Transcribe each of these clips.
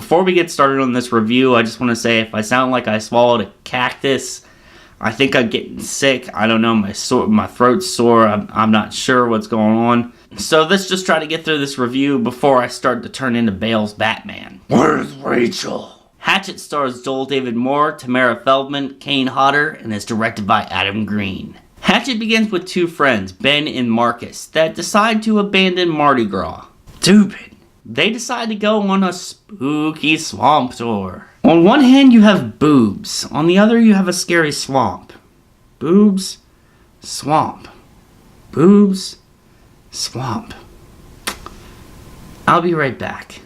Before we get started on this review, I just want to say if I sound like I swallowed a cactus, I think I'm getting sick. I don't know, my throat's sore. I'm not sure what's going on. So let's just try to get through this review before I start to turn into Bale's Batman. Where's Rachel? Hatchet stars Joel David Moore, Tamara Feldman, Kane Hodder, and is directed by Adam Green. Hatchet begins with two friends, Ben and Marcus, that decide to abandon Mardi Gras. Stupid. They decide to go on a spooky swamp tour. On one hand, you have boobs. On the other, you have a scary swamp. Boobs, swamp. Boobs, swamp. I'll be right back.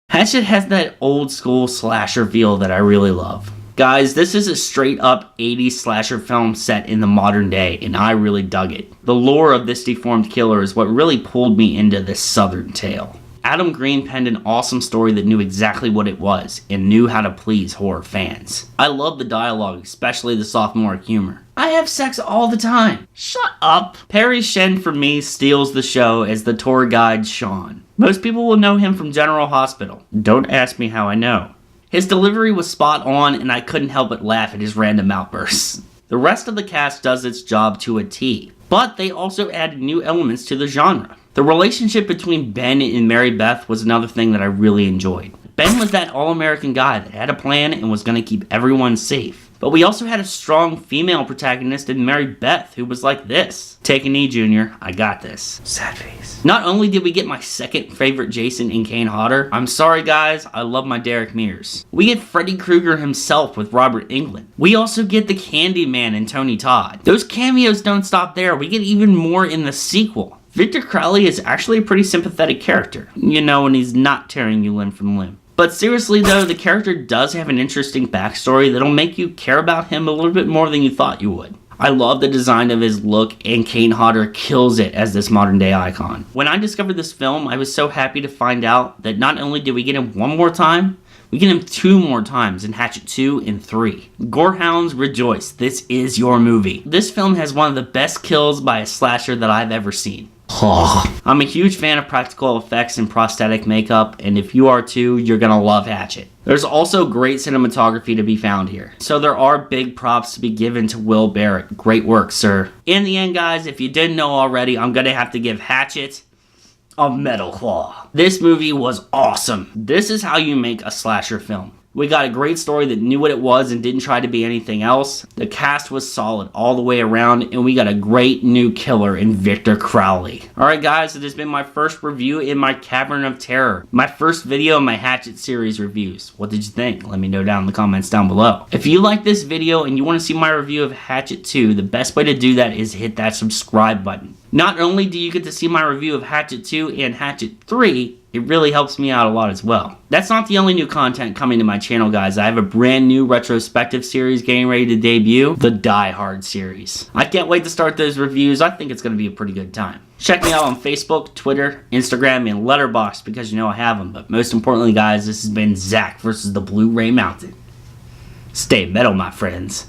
Hatchet has that old school slasher feel that I really love. Guys, this is a straight up 80s slasher film set in the modern day, and I really dug it. The lore of this deformed killer is what really pulled me into this southern tale. Adam Green penned an awesome story that knew exactly what it was, and knew how to please horror fans. I love the dialogue, especially the sophomoric humor. I have sex all the time. Shut up. Perry Shen, for me, steals the show as the tour guide Sean. Most people will know him from General Hospital. Don't ask me how I know. His delivery was spot on, and I couldn't help but laugh at his random outbursts. The rest of the cast does its job to a T, but they also added new elements to the genre. The relationship between Ben and Mary Beth was another thing that I really enjoyed. Ben was that all-American guy that had a plan and was going to keep everyone safe. But we also had a strong female protagonist in Mary Beth who was like this. Take a knee, Junior. I got this. Sad face. Not only did we get my second favorite Jason in Kane Hodder, I'm sorry guys, I love my Derek Mears. We get Freddy Krueger himself with Robert Englund. We also get the Candyman and Tony Todd. Those cameos don't stop there. We get even more in the sequel. Victor Crowley is actually a pretty sympathetic character. You know, when he's not tearing you limb from limb. But seriously though, the character does have an interesting backstory that'll make you care about him a little bit more than you thought you would. I love the design of his look, and Kane Hodder kills it as this modern day icon. When I discovered this film, I was so happy to find out that not only did we get him one more time, we get him 2 more times in Hatchet 2 and 3. Gorehounds, rejoice, this is your movie. This film has one of the best kills by a slasher that I've ever seen. I'm a huge fan of practical effects and prosthetic makeup, and if you are too, you're gonna love Hatchet. There's also great cinematography to be found here. So there are big props to be given to Will Barrett. Great work, sir. In the end, guys, if you didn't know already, I'm gonna have to give Hatchet a metal claw. This movie was awesome. This is how you make a slasher film. We got a great story that knew what it was and didn't try to be anything else. The cast was solid all the way around, and we got a great new killer in Victor Crowley. Alright guys, it has been my first review in my Cavern of Terror. My first video in my Hatchet series reviews. What did you think? Let me know down in the comments down below. If you like this video and you want to see my review of Hatchet 2, the best way to do that is hit that subscribe button. Not only do you get to see my review of Hatchet 2 and Hatchet 3, it really helps me out a lot as well. That's not the only new content coming to my channel, guys. I have a brand new retrospective series getting ready to debut, the Die Hard series. I can't wait to start those reviews. I think it's going to be a pretty good time. Check me out on Facebook, Twitter, Instagram, and LetterBoxd because you know I have them. But most importantly, guys, this has been Zack versus the Blu-ray Mountain. Stay metal, my friends.